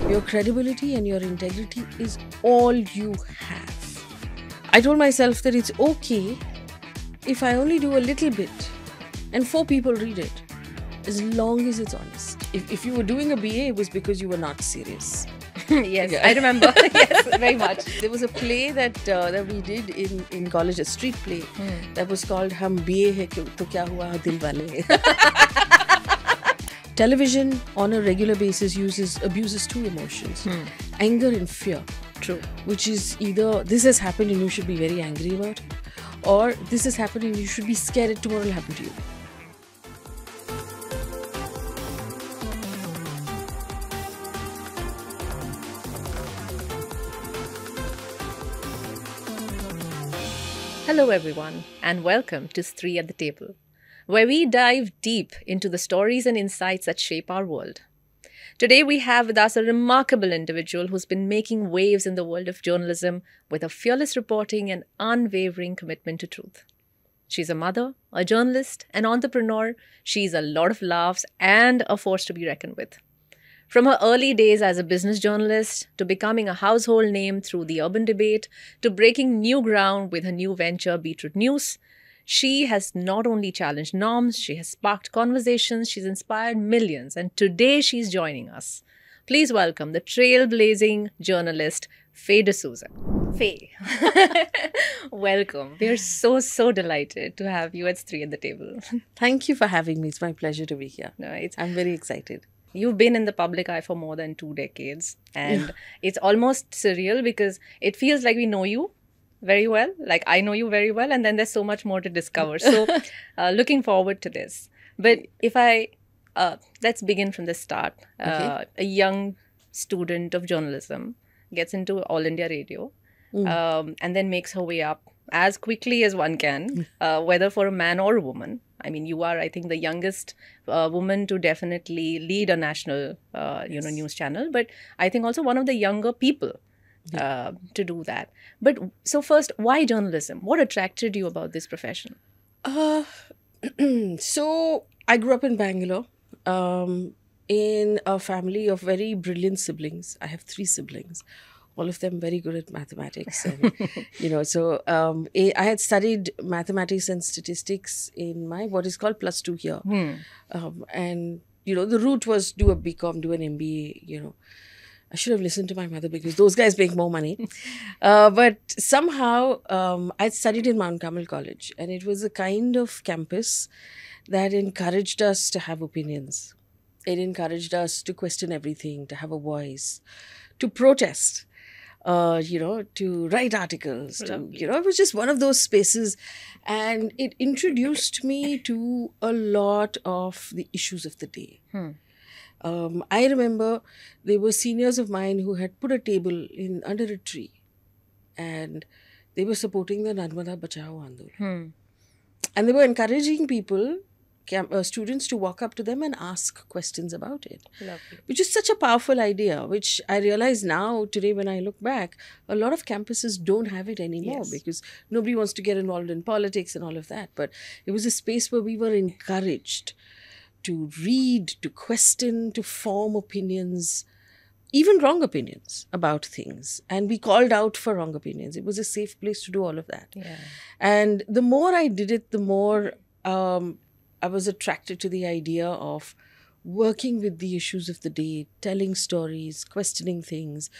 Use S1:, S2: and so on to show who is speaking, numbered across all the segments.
S1: Your credibility and your integrity is all you have. I told myself that it's okay if I only do a little bit and 4 people read it, as long as it's honest. If you were doing a BA, it was because you were not serious.
S2: Yes, I remember. Yes, very much.
S1: There was a play that we did in college, a street play, that was called Hum BA Hai To Kya Hua Dil Wale. Television on a regular basis abuses 2 emotions, anger and fear.
S2: True.
S1: Which is either this has happened and you should be very angry about it, or this has happened and you should be scared that tomorrow will happen to you.
S2: Hello everyone and welcome to Stree at the Table, where we dive deep into the stories and insights that shape our world. Today we have with us a remarkable individual who's been making waves in the world of journalism with a fearless reporting and unwavering commitment to truth. She's a mother, a journalist, an entrepreneur. She's a lot of laughs and a force to be reckoned with. From her early days as a business journalist, to becoming a household name through the urban debate, to breaking new ground with her new venture, Beatroot News, she has not only challenged norms, she has sparked conversations, she's inspired millions, and today she's joining us. Please welcome the trailblazing journalist, Faye D'Souza. Faye, welcome. We're so delighted to have you at Stree at the Table.
S1: Thank you for having me. It's my pleasure to be here.
S2: No,
S1: I'm very excited.
S2: You've been in the public eye for more than 2 decades, and it's almost surreal because it feels like we know you very well, like I know you very well, and then there's so much more to discover. So looking forward to this. But if let's begin from the start.
S1: Okay.
S2: A young student of journalism gets into All India Radio and then makes her way up as quickly as one can, whether for a man or a woman. I mean, you are, I think, the youngest woman to definitely lead a national, news channel. But I think also one of the younger people to do that. But so first, why journalism? What attracted you about this profession?
S1: So I grew up in Bangalore in a family of very brilliant siblings. I have 3 siblings. All of them very good at mathematics. And, I had studied mathematics and statistics in my what is called +2 here. And, the route was do a BCom, do an MBA, I should have listened to my mother because those guys make more money. But somehow I studied in Mount Carmel College, and it was a kind of campus that encouraged us to have opinions. It encouraged us to question everything, to have a voice, to protest. To write articles, it was just one of those spaces, and it introduced me to a lot of the issues of the day. I remember there were seniors of mine who had put a table under a tree, and they were supporting the Narmada Bachao Andol. And they were encouraging people, students, to walk up to them and ask questions about it.
S2: Lovely.
S1: Which is such a powerful idea, which I realize now, today, when I look back, a lot of campuses don't have it anymore because nobody wants to get involved in politics and all of that. But it was a space where we were encouraged to read, to question, to form opinions, even wrong opinions about things. And we called out for wrong opinions. It was a safe place to do all of that.
S2: Yeah.
S1: And the more I did it, the more I was attracted to the idea of working with the issues of the day, telling stories, questioning things,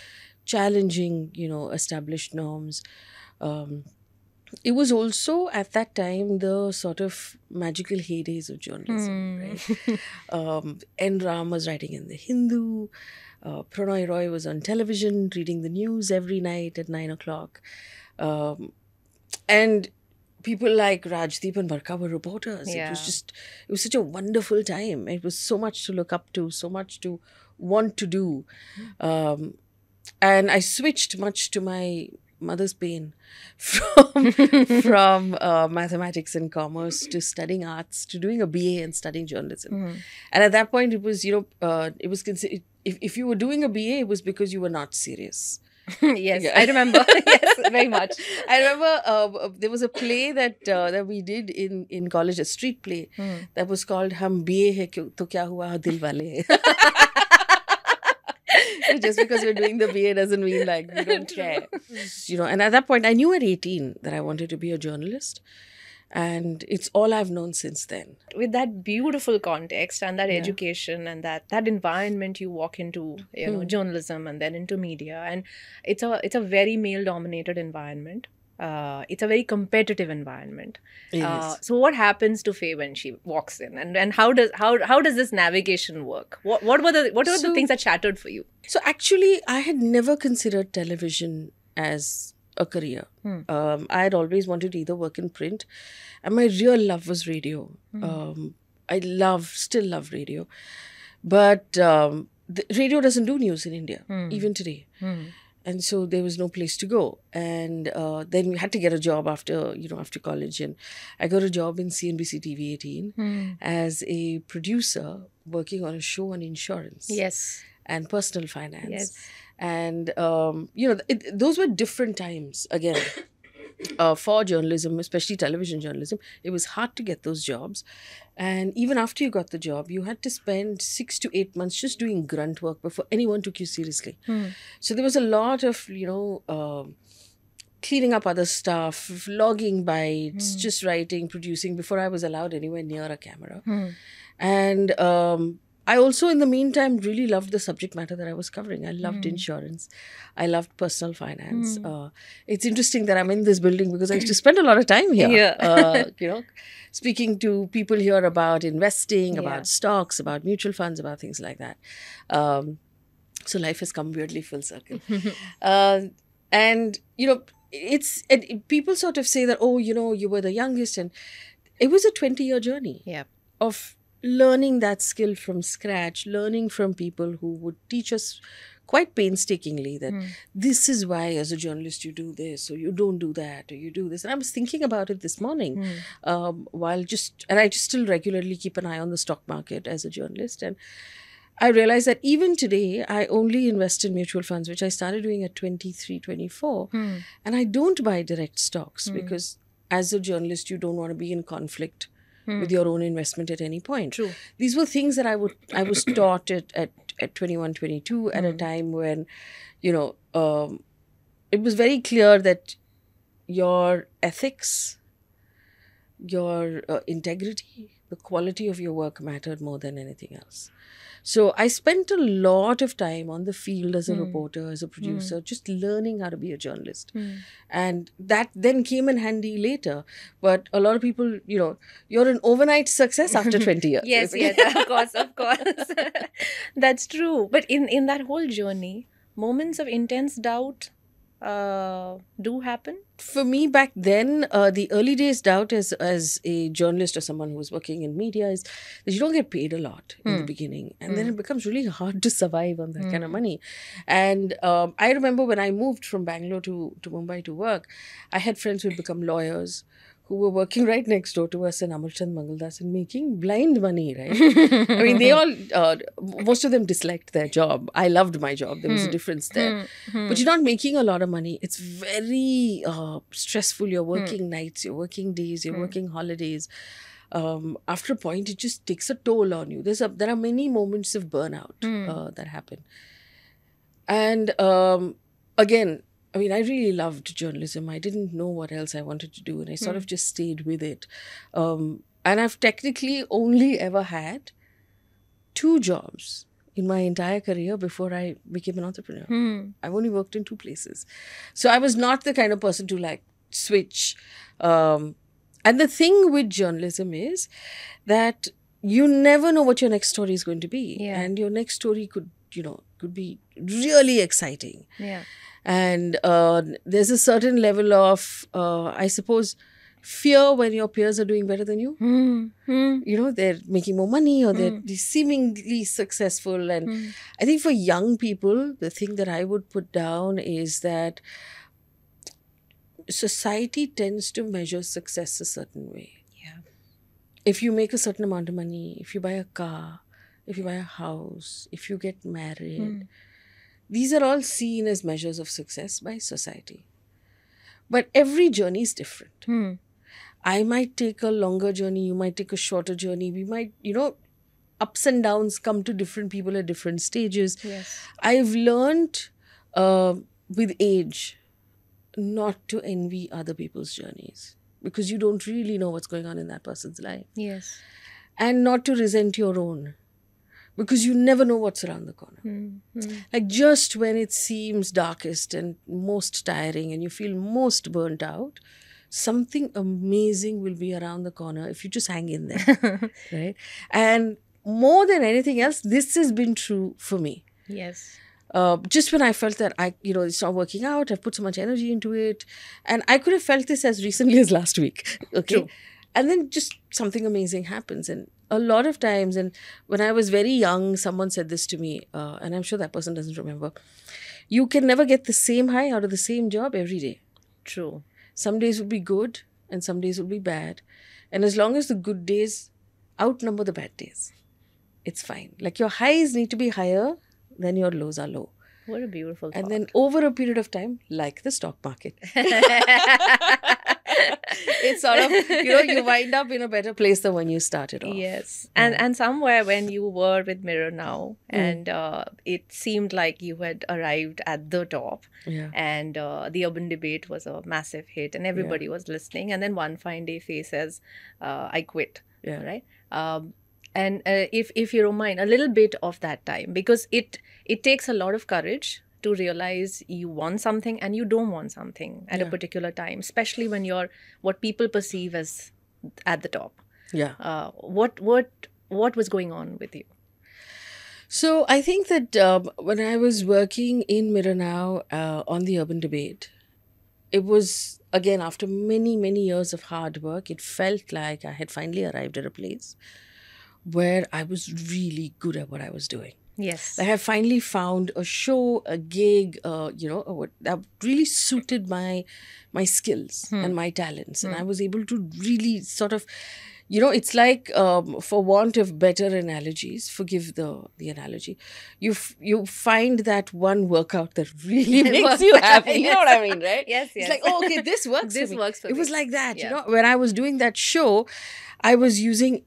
S1: challenging, established norms. It was also at that time the sort of magical heydays of journalism, right? N. Ram was writing in The Hindu. Prannoy Roy was on television reading the news every night at 9 o'clock. And people like Rajdeep and Barka were reporters.
S2: Yeah.
S1: It was such a wonderful time. It was so much to look up to, so much to want to do. And I switched much to my mother's pain from mathematics and commerce to studying arts, to doing a BA and studying journalism. And at that point, it was, it was considered, if you were doing a BA, it was because you were not serious.
S2: Yes, I remember. Yes, very much.
S1: I remember there was a play that we did in college, a street play that was called Hum BA Hai To Kya Hua Dil Wale. Just because we're doing the BA doesn't mean like we don't care. And at that point, I knew at 18 that I wanted to be a journalist. And it's all I've known since then.
S2: With that beautiful context and that education and that environment you walk into, journalism and then into media, and it's a very male dominated environment. It's a very competitive environment. So what happens to Faye when she walks in, and how does this navigation work? What were the things that shattered for you?
S1: So actually, I had never considered television as a career. I had always wanted to either work in print, and my real love was radio. I still love radio, but the radio doesn't do news in India even today. And so there was no place to go. And then we had to get a job after college. And I got a job in CNBC TV 18 as a producer working on a show on insurance.
S2: Yes.
S1: And personal finance.
S2: Yes.
S1: And, those were different times again. For journalism, especially television journalism, it was hard to get those jobs. And even after you got the job, you had to spend 6 to 8 months just doing grunt work before anyone took you seriously. So there was a lot of, cleaning up other stuff, logging bites, just writing, producing before I was allowed anywhere near a camera. And I also, in the meantime, really loved the subject matter that I was covering. I loved insurance. I loved personal finance. It's interesting that I'm in this building because I used to spend a lot of time here. Speaking to people here about investing, about stocks, about mutual funds, about things like that. So life has come weirdly full circle. People sort of say that, you were the youngest. And it was a 20-year journey of learning that skill from scratch, learning from people who would teach us quite painstakingly that this is why as a journalist you do this, or you don't do that, or you do this. And I was thinking about it this morning and I just still regularly keep an eye on the stock market as a journalist. And I realized that even today, I only invest in mutual funds, which I started doing at 23, 24. And I don't buy direct stocks because as a journalist, you don't want to be in conflict with your own investment at any point.
S2: True.
S1: These were things that I was taught at 21, 22 at a time when, it was very clear that your ethics, your integrity, the quality of your work mattered more than anything else. So I spent a lot of time on the field as a reporter, as a producer, just learning how to be a journalist. And that then came in handy later. But a lot of people, you're an overnight success after 20 years.
S2: Yes, of course. That's true. But in that whole journey, moments of intense doubt do happen?
S1: For me back then, the early days doubt as a journalist or someone who was working in media is that you don't get paid a lot in the beginning. And then it becomes really hard to survive on that kind of money. And I remember when I moved from Bangalore to Mumbai to work, I had friends who had become lawyers who were working right next door to us in Amarchand Mangaldas and making blind money, right? I mean, they all, most of them disliked their job. I loved my job. There was a difference there. But you're not making a lot of money. It's very stressful. You're working nights, you're working days, you're working holidays. After a point, it just takes a toll on you. There are many moments of burnout that happen. And again, I mean, I really loved journalism. I didn't know what else I wanted to do, and I sort of just stayed with it. And I've technically only ever had 2 jobs in my entire career before I became an entrepreneur. I've only worked in 2 places. So I was not the kind of person to switch. And the thing with journalism is that you never know what your next story is going to be.
S2: Yeah.
S1: And your next story could be really exciting.
S2: Yeah.
S1: And there's a certain level of, I suppose, fear when your peers are doing better than you. They're making more money or they're seemingly successful. And I think for young people, the thing that I would put down is that society tends to measure success a certain way.
S2: Yeah.
S1: If you make a certain amount of money, if you buy a car, if you buy a house, if you get married, these are all seen as measures of success by society. But every journey is different. I might take a longer journey, you might take a shorter journey. We might, ups and downs come to different people at different stages.
S2: Yes.
S1: I've learned with age not to envy other people's journeys, because you don't really know what's going on in that person's life.
S2: Yes.
S1: And not to resent your own, because you never know what's around the corner. Like, just when it seems darkest and most tiring and you feel most burnt out, something amazing will be around the corner if you just hang in there. Right? And more than anything else, this has been true for me.
S2: Yes.
S1: Just when I felt that it's not working out, I've put so much energy into it. And I could have felt this as recently as last week. Okay.
S2: True.
S1: And then just something amazing happens. And a lot of times, and when I was very young, someone said this to me, and I'm sure that person doesn't remember. You can never get the same high out of the same job every day.
S2: True.
S1: Some days will be good and some days will be bad. And as long as the good days outnumber the bad days, it's fine. Like, your highs need to be higher than your lows are low.
S2: What a beautiful thought.
S1: And then over a period of time, like the stock market, it's sort of, you wind up in a better place than when you started off.
S2: Yes. And somewhere when you were with Mirror Now, and it seemed like you had arrived at the top,
S1: Yeah.
S2: and the urban debate was a massive hit and everybody was listening. And then one fine day, Faye says, I quit.
S1: Yeah.
S2: Right? And if you don't mind, a little bit of that time, because it takes a lot of courage to realize you want something and you don't want something at a particular time, especially when you're what people perceive as at the top.
S1: Yeah.
S2: What was going on with you?
S1: So I think that when I was working in Mirror Now on the urban debate, it was, again, after many, many years of hard work, it felt like I had finally arrived at a place where I was really good at what I was doing.
S2: Yes.
S1: Like, I finally found a show, a gig, that really suited my skills and my talents. And I was able to really sort of, it's like, for want of better analogies, forgive the analogy, you find that one workout that really makes you happy. You know what I mean, right?
S2: Yes,
S1: It's like, oh, okay, this works
S2: This
S1: for me.
S2: works for
S1: It
S2: me.
S1: was like that,
S2: Yeah.
S1: when I was doing that show, I was using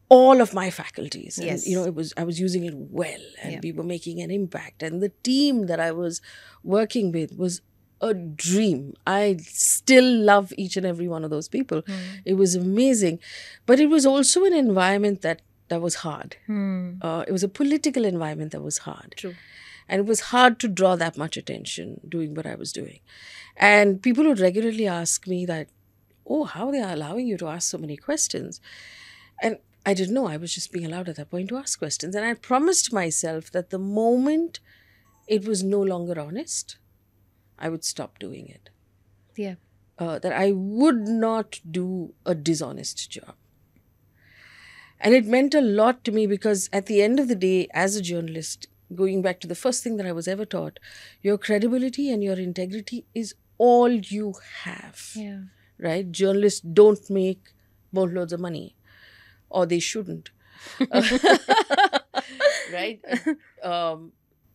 S1: all of my faculties. And,
S2: Yes.
S1: I was using it well, and we were making an impact. And the team that I was working with was a dream. I still love each and every one of those people. It was amazing. But it was also an environment that was hard. It was a political environment that was hard.
S2: True.
S1: And it was hard to draw that much attention doing what I was doing. And people would regularly ask me that, oh, how they are allowing you to ask so many questions. And I didn't know. I was just being allowed at that point to ask questions. And I promised myself that the moment it was no longer honest, I would stop doing it.
S2: Yeah.
S1: That I would not do a dishonest job. And it meant a lot to me, because at the end of the day, as a journalist, going back to the first thing that I was ever taught, your credibility and your integrity is all you have.
S2: Yeah.
S1: Right? Journalists don't make boatloads of money. Or they shouldn't. Right?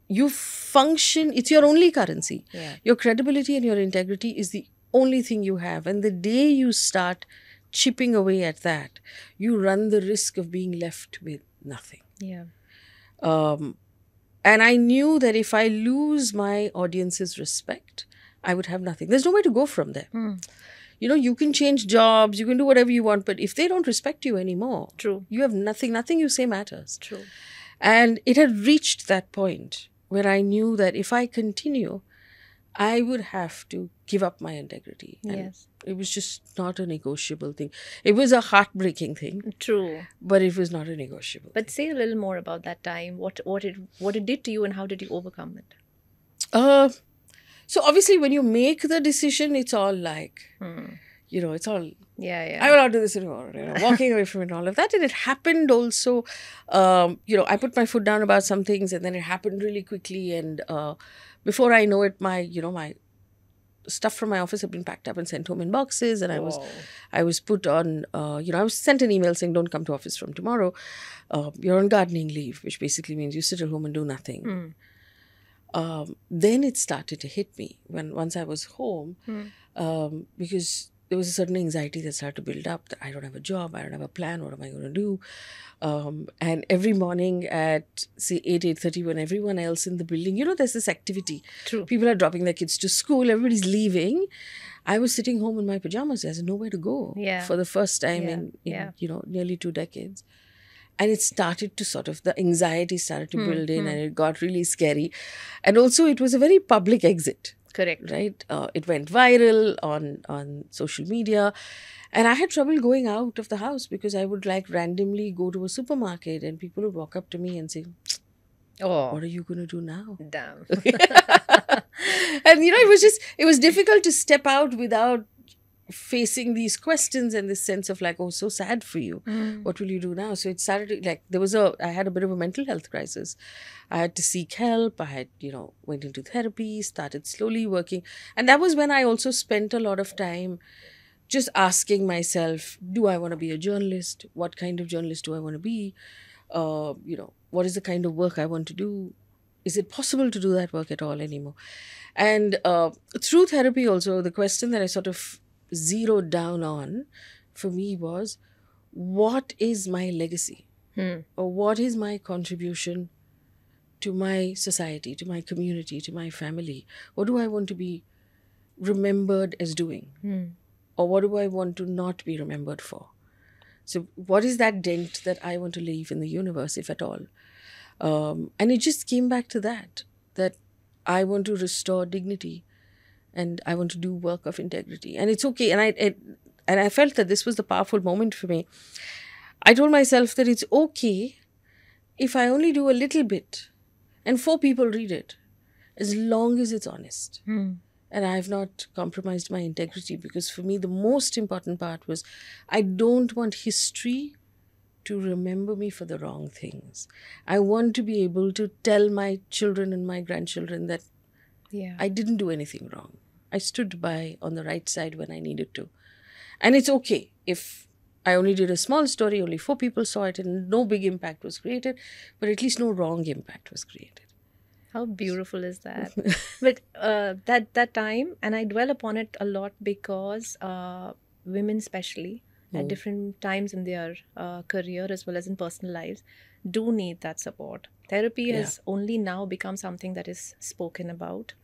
S1: You function, it's your only currency.
S2: Yeah.
S1: Your credibility and your integrity is the only thing you have. And the day you start chipping away at that, you run the risk of being left with nothing.
S2: Yeah.
S1: And I knew that if I lose my audience's respect, I would have nothing. There's nowhere to go from there. You can change jobs, you can do whatever you want, but if they don't respect you anymore,
S2: True.
S1: you have nothing. Nothing you say matters.
S2: True.
S1: And it had reached that point where I knew that if I continue, I would have to give up my integrity. And
S2: Yes.
S1: it was just not a negotiable thing. It was a heartbreaking thing,
S2: True.
S1: but it was not a negotiable
S2: But say a little more about that time. What it did to you, and how did you overcome it?
S1: thing. So obviously when you make the decision, it's all like, it's all,
S2: Yeah.
S1: I will not do this anymore, walking away from it and all of that. And it happened also, I put my foot down about some things, and then it happened really quickly. And before I know it, my stuff from my office had been packed up and sent home in boxes. And I was put on, I was sent an email saying, don't come to office from tomorrow. You're on gardening leave, which basically means you sit at home and do nothing. Then it started to hit me once I was home, because there was a certain anxiety that started to build up, that I don't have a job, I don't have a plan, what am I going to do? And every morning at, say, 8:30, when everyone else in the building, there's this activity.
S2: True.
S1: People are dropping their kids to school, everybody's leaving. I was sitting home in my pajamas. There's nowhere to go for the first time in nearly 2 decades. And it started to the anxiety started to build in, and it got really scary. And also it was a very public exit.
S2: Correct.
S1: Right? It went viral on social media. And I had trouble going out of the house because I would randomly go to a supermarket and people would walk up to me and say,
S2: "Oh,
S1: what are you going to do now?"
S2: Damn.
S1: And it was difficult to step out without facing these questions and this sense of oh, so sad for you. What will you do now? So it started I had a bit of a mental health crisis. I had to seek help. I had, went into therapy, started slowly working. And that was when I also spent a lot of time just asking myself, do I want to be a journalist? What kind of journalist do I want to be? What is the kind of work I want to do? Is it possible to do that work at all anymore? And through therapy also, the question that I sort of zeroed down on for me was, what is my legacy? Or what is my contribution to my society, to my community, to my family? What do I want to be remembered as doing? Or what do I want to not be remembered for? So what is that dent that I want to leave in the universe, if at all? And it just came back to that I want to restore dignity and I want to do work of integrity. And it's okay. And I felt that this was the powerful moment for me. I told myself that it's okay if I only do a little bit and 4 people read it, as long as it's honest. And I've not compromised my integrity, because for me, the most important part was I don't want history to remember me for the wrong things. I want to be able to tell my children and my grandchildren that I didn't do anything wrong. I stood by on the right side when I needed to. And it's okay if I only did a small story, only 4 people saw it, and no big impact was created, but at least no wrong impact was created.
S2: How beautiful is that? But that time, and I dwell upon it a lot because women especially, at different times in their career as well as in personal lives, do need that support. Therapy has only now become something that is spoken about.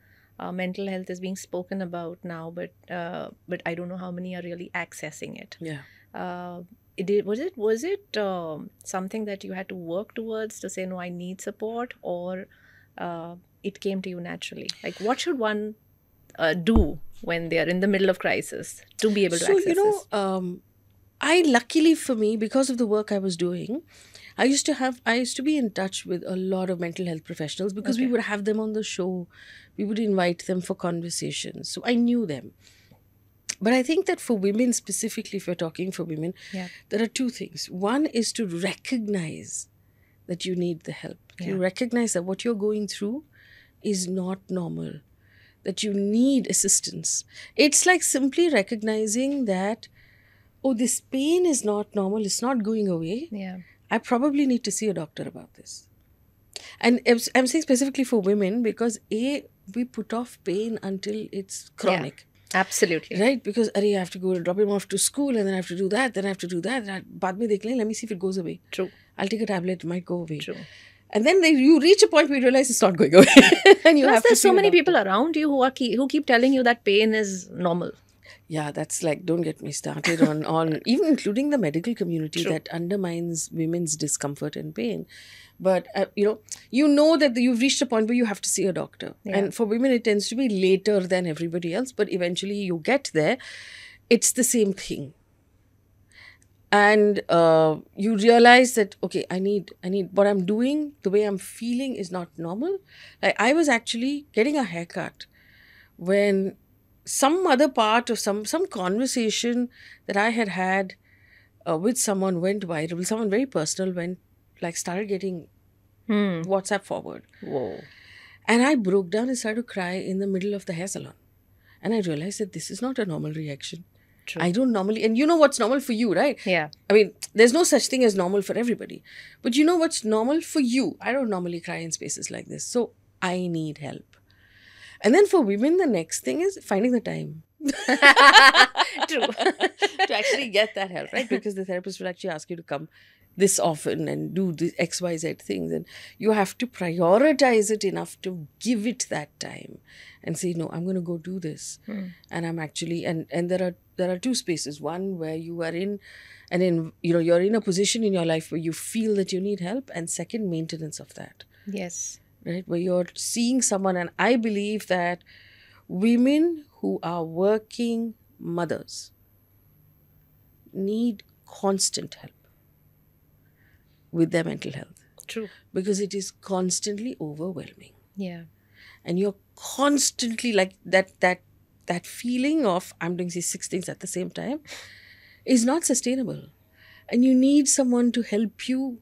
S2: Mental health is being spoken about now, but I don't know how many are really accessing it. Was it something that you had to work towards to say, no, I need support, or it came to you naturally? What should one do when they are in the middle of crisis to be able to access this?
S1: I luckily for me, because of the work I was doing, I used to be in touch with a lot of mental health professionals, because we would have them on the show. We would invite them for conversations. So I knew them. But I think that for women specifically, if you're talking for women, there are 2 things. One is to recognize that you need the help. You recognize that what you're going through is not normal, that you need assistance. It's like simply recognizing that, oh, this pain is not normal, it's not going away. I probably need to see a doctor about this. And I'm saying specifically for women because we put off pain until it's chronic.
S2: Absolutely.
S1: Right? Because I have to go drop him off to school, and then I have to do that, then I have to do that. Baad mein dekh lein, let me see if it goes away.
S2: True.
S1: I'll take a tablet, it might go away.
S2: True.
S1: And then you reach a point where you realize it's not going away. And
S2: Plus, there's so many people around you who keep telling you that pain is normal.
S1: Yeah, that's don't get me started on even including the medical community. True. That undermines women's discomfort and pain. But, that you've reached a point where you have to see a doctor. And for women, it tends to be later than everybody else. But eventually you get there. It's the same thing. And you realize that, okay, I need what I'm doing, the way I'm feeling is not normal. I was actually getting a haircut when some other part of some conversation that I had with someone went viral. Someone very personal started getting WhatsApp forward.
S2: Whoa.
S1: And I broke down and started to cry in the middle of the hair salon. And I realized that this is not a normal reaction.
S2: True.
S1: I don't normally, and you know what's normal for you, right?
S2: Yeah.
S1: I mean, there's no such thing as normal for everybody. But you know what's normal for you. I don't normally cry in spaces like this. So I need help. And then for women, the next thing is finding the time.
S2: True.
S1: to actually get that help, right? Because the therapist will actually ask you to come this often and do the XYZ things, and you have to prioritize it enough to give it that time and say, no, I'm going to go do this. And I'm actually, and there are two spaces. One where you are in, and in, you're in a position in your life where you feel that you need help, and second, maintenance of that,
S2: Yes.
S1: right? Where you're seeing someone, and I believe that women who are working mothers need constant help with their mental health,
S2: True.
S1: because it is constantly overwhelming,
S2: Yeah.
S1: and you're constantly like that feeling of I'm doing these 6 things at the same time is not sustainable, and you need someone to help you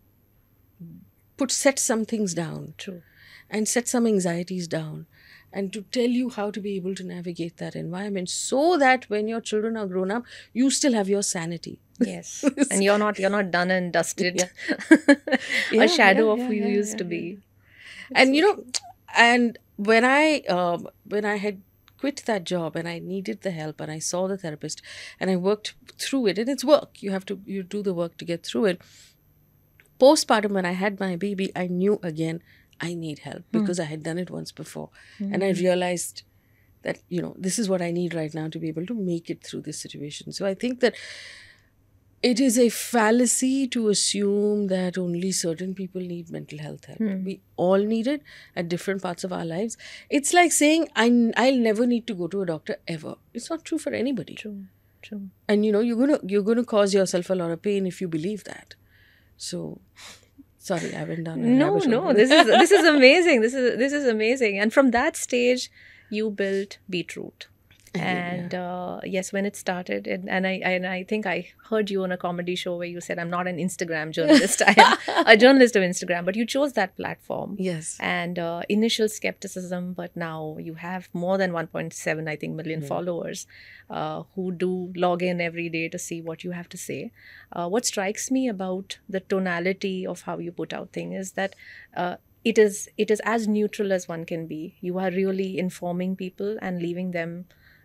S1: set some things down.
S2: True.
S1: And set some anxieties down, and to tell you how to be able to navigate that environment, so that when your children are grown up, you still have your sanity.
S2: Yes. And you're not done and dusted.
S1: Yeah.
S2: A shadow
S1: Yeah,
S2: of who you used to be.
S1: And and when I had quit that job and I needed the help, and I saw the therapist and I worked through it, and it's work, you do the work to get through it. Postpartum, when I had my baby, I knew again I need help, because I had done it once before. And I realized that, this is what I need right now to be able to make it through this situation. So I think that it is a fallacy to assume that only certain people need mental health help. We all need it at different parts of our lives. It's like saying, I'll never need to go to a doctor ever. It's not true for anybody.
S2: True.
S1: And you're gonna cause yourself a lot of pain if you believe that. So sorry, I went down a rabbit hole.
S2: No. This is amazing. This is amazing. And from that stage, you built Beatroot. And yes, when it started, and I think I heard you on a comedy show where you said, I'm not an Instagram journalist. I am a journalist of Instagram, but you chose that platform.
S1: Yes.
S2: And initial skepticism, but now you have more than 1.7, I think, million followers who do log in every day to see what you have to say. What strikes me about the tonality of how you put out things is that it is as neutral as one can be. You are really informing people and leaving them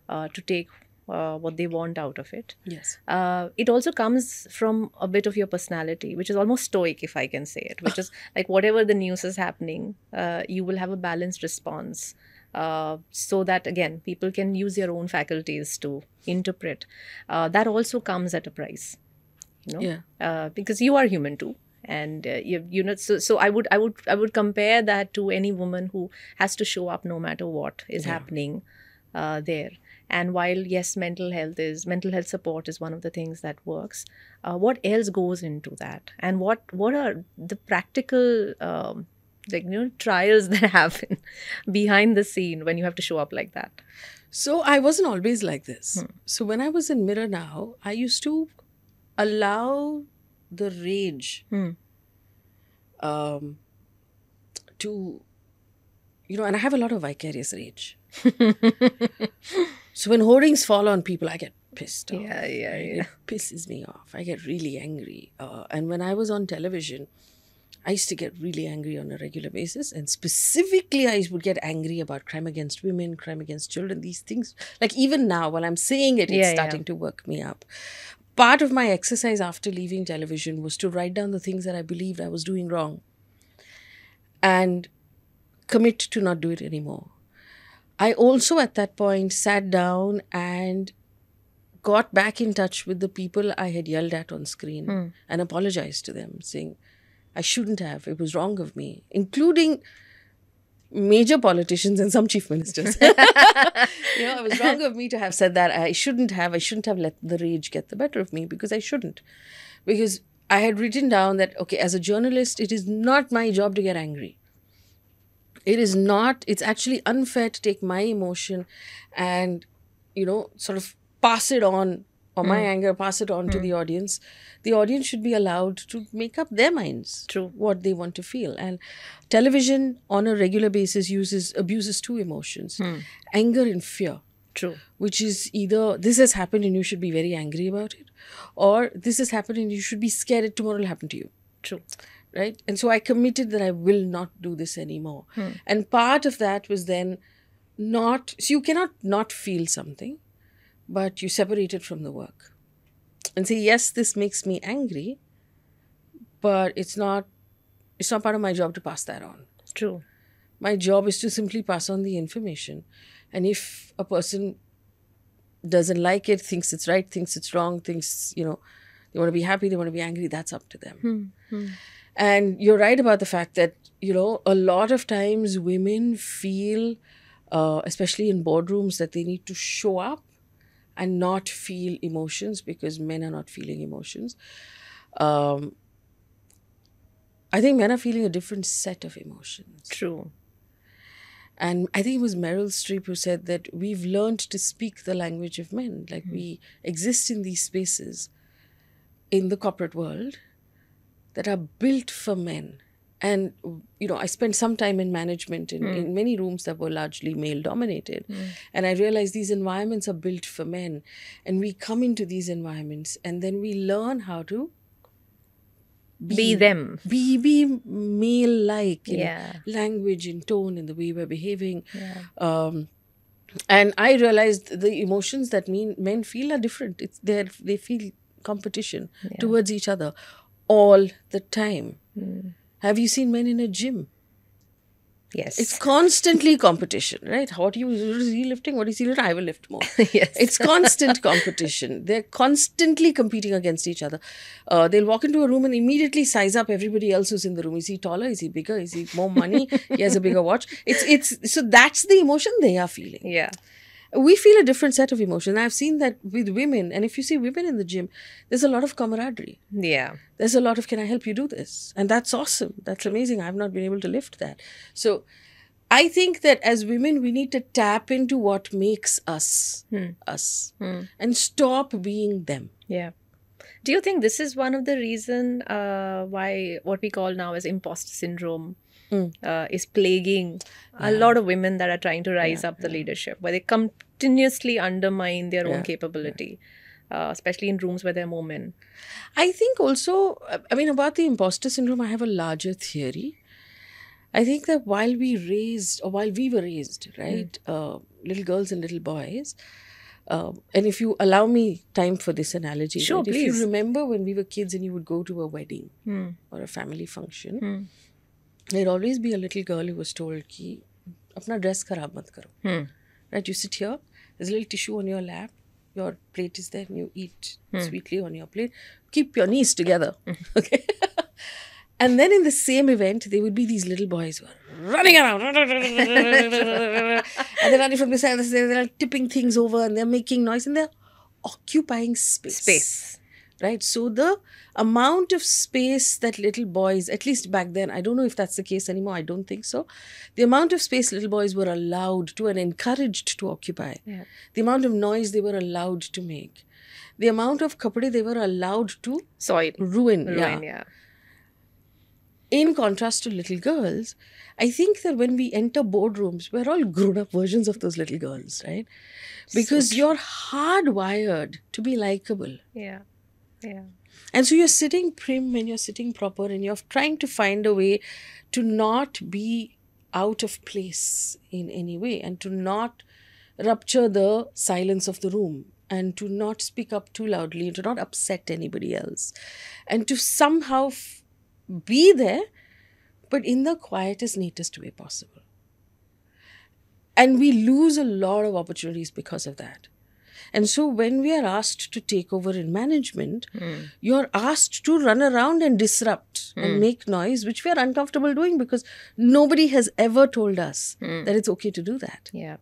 S2: to take what they want out of it.
S1: Yes.
S2: It also comes from a bit of your personality, which is almost stoic, if I can say it, which is like whatever the news is happening, you will have a balanced response, so that, again, people can use their own faculties to interpret. That also comes at a price, because you are human too. And so I would compare that to any woman who has to show up no matter what is happening there. And while, yes, mental health support is one of the things that works, what else goes into that? And what are the practical trials that happen behind the scene when you have to show up like that?
S1: So I wasn't always like this. So when I was in Mirror Now, I used to allow the rage to, and I have a lot of vicarious rage. So when hoardings fall on people, I get pissed off.
S2: Yeah.
S1: It pisses me off. I get really angry. And when I was on television, I used to get really angry on a regular basis. And specifically, I would get angry about crime against women, crime against children, these things. Like even now, while I'm saying it, it's starting to work me up. Part of my exercise after leaving television was to write down the things that I believed I was doing wrong and commit to not do it anymore. I also at that point sat down and got back in touch with the people I had yelled at on screen and apologized to them, saying, I shouldn't have. It was wrong of me, including major politicians and some chief ministers. It was wrong of me to have said that. I shouldn't have let the rage get the better of me, because I shouldn't. Because I had written down that, okay, as a journalist, it is not my job to get angry. It's actually unfair to take my emotion and, sort of pass it on, or my anger, pass it on to the audience. The audience should be allowed to make up their minds.
S2: True.
S1: What they want to feel. And television on a regular basis abuses two emotions, anger and fear.
S2: True.
S1: Which is either this has happened and you should be very angry about it, or this has happened and you should be scared that tomorrow will happen to you.
S2: True.
S1: Right? And so I committed that I will not do this anymore. And part of that was then so you cannot not feel something, but you separate it from the work and say, yes, this makes me angry, but it's not part of my job to pass that on.
S2: True.
S1: My job is to simply pass on the information. And if a person doesn't like it, thinks it's right, thinks it's wrong, thinks, they want to be happy, they want to be angry, that's up to them. And you're right about the fact that, a lot of times women feel, especially in boardrooms, that they need to show up and not feel emotions because men are not feeling emotions. I think men are feeling a different set of emotions.
S2: True.
S1: And I think it was Meryl Streep who said that we've learned to speak the language of men. Like we exist in these spaces in the corporate world that are built for men. And, I spent some time in management in many rooms that were largely male dominated. And I realized these environments are built for men. And we come into these environments and then we learn how to
S2: be them.
S1: Be male-like in
S2: Yeah.
S1: language, in tone, in the way we're behaving.
S2: Yeah.
S1: And I realized the emotions that men feel are different. They feel competition towards each other all the time. Have you seen men in a gym?
S2: Yes.
S1: It's constantly competition, right? What is he lifting? What is he lifting? I will lift more.
S2: Yes.
S1: It's constant competition. They're constantly competing against each other. They'll walk into a room and immediately size up everybody else who's in the room. Is he taller? Is he bigger? Is he more money? He has a bigger watch. So that's the emotion they are feeling.
S2: Yeah.
S1: We feel a different set of emotion. I've seen that with women. And if you see women in the gym, there's a lot of camaraderie.
S2: Yeah.
S1: There's a lot of, can I help you do this? And that's awesome. That's amazing. I've not been able to lift that. So I think that as women, we need to tap into what makes us us and stop being them.
S2: Yeah. Do you think this is one of the reason why what we call now as imposter syndrome is plaguing a lot of women that are trying to rise up the leadership, where they continuously undermine their own capability, especially in rooms where there are more men?
S1: I think also, about the imposter syndrome, I have a larger theory. I think that while we were raised, right, little girls and little boys, and if you allow me time for this analogy,
S2: sure,
S1: right?
S2: Please.
S1: If you remember when we were kids and you would go to a wedding or a family function, there'd always be a little girl who was told ki, apna dress kharab mat karo. Right, you sit here, there's a little tissue on your lap, your plate is there and you eat sweetly on your plate. Keep your knees together, okay? And then in the same event, there would be these little boys who are running around. And they're running from this side to this side. They're tipping things over and they're making noise and they're occupying space. Right? So the amount of space that little boys, at least back then, I don't know if that's the case anymore, I don't think so. The amount of space little boys were allowed to and encouraged to occupy. Yeah. The amount of noise they were allowed to make. The amount of kapade they were allowed to ruin. Yeah. In contrast to little girls, I think that when we enter boardrooms, we're all grown-up versions of those little girls, right? Because you're hardwired to be likable.
S2: Yeah. Yeah.
S1: And so you're sitting prim and you're sitting proper and you're trying to find a way to not be out of place in any way and to not rupture the silence of the room and to not speak up too loudly and to not upset anybody else and to somehow be there, but in the quietest, neatest way possible. And we lose a lot of opportunities because of that. And so when we are asked to take over in management, you're asked to run around and disrupt and make noise, which we are uncomfortable doing because nobody has ever told us that it's okay to do that.
S2: Yeah.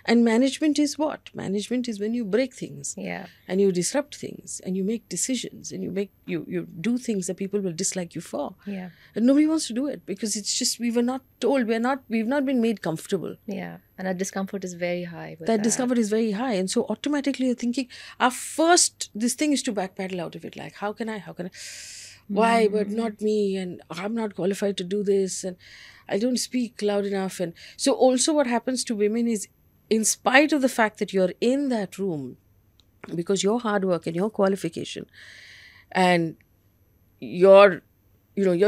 S1: And management is what? Management is when you break things.
S2: Yeah.
S1: And you disrupt things and you make decisions and you do things that people will dislike you for.
S2: Yeah.
S1: And nobody wants to do it because it's just we were not told, we've not been made comfortable.
S2: Yeah. And our discomfort is very high.
S1: That discomfort is very high. And so automatically you're thinking, this thing is to backpedal out of it. Like, how can I? Why, but not me? And I'm not qualified to do this. And I don't speak loud enough. And so also what happens to women is, in spite of the fact that you're in that room, because your hard work and your qualification and your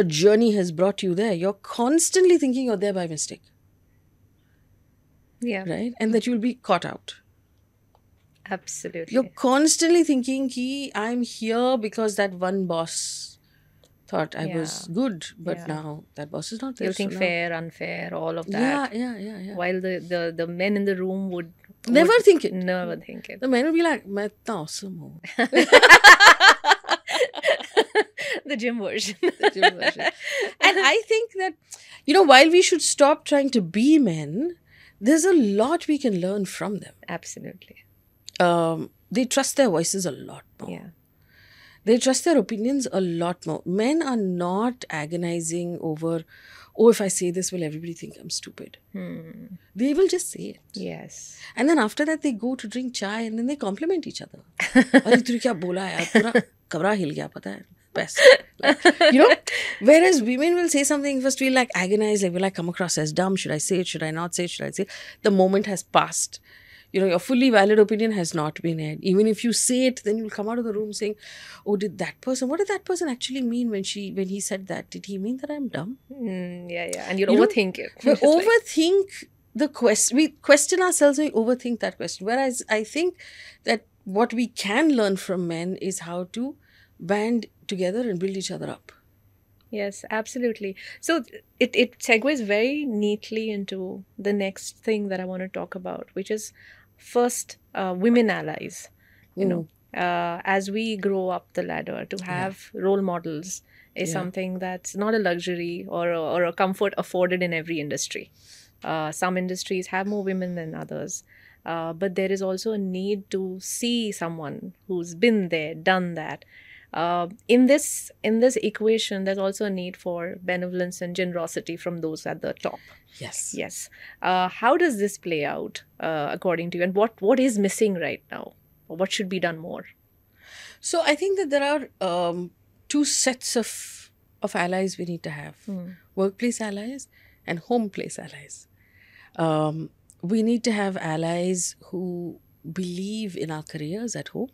S1: journey has brought you there, you're constantly thinking you're there by mistake.
S2: Yeah.
S1: Right? And that you'll be caught out.
S2: Absolutely.
S1: You're constantly thinking, ki, I'm here because that one boss thought I was good, but
S2: Yeah.
S1: now that boss is not there.
S2: You'll think
S1: so now,
S2: fair, unfair, all of
S1: yeah,
S2: that.
S1: yeah.
S2: While the men in the room would
S1: Never think it.
S2: never think it.
S1: The men will be like, "मैं इतना awesome हूँ."
S2: The gym version.
S1: The gym version. And I think that, while we should stop trying to be men, there's a lot we can learn from them.
S2: Absolutely.
S1: They trust their voices a lot more.
S2: Yeah.
S1: They trust their opinions a lot more. Men are not agonizing over, oh, if I say this, will everybody think I'm stupid? They will just say it.
S2: Yes.
S1: And then after that, they go to drink chai and then they compliment each other. अरे तूने क्या बोला यार, पूरा कमरा हिल गया, पता है? Best. Whereas women will say something, first we'll like agonize, like will I come across as dumb? Should I say it? Should I not say it? Should I say it? The moment has passed. Your fully valid opinion has not been aired. Even if you say it, then you'll come out of the room saying, oh, what did that person actually mean when he said that? Did he mean that I'm dumb?
S2: Yeah. And you'll overthink it.
S1: We overthink the question. We question ourselves and we overthink that question. Whereas I think that what we can learn from men is how to band together and build each other up.
S2: Yes, absolutely. So it segues very neatly into the next thing that I want to talk about, which is first women allies. As we grow up the ladder, to have role models is something that's not a luxury or a comfort afforded in every industry. Some industries have more women than others. But there is also a need to see someone who's been there, done that. In this equation, there's also a need for benevolence and generosity from those at the top. Yes. How does this play out according to you, and what is missing right now, or what should be done more?
S1: So I think that there are two sets of allies we need to have: workplace allies and home place allies. We need to have allies who believe in our careers at home.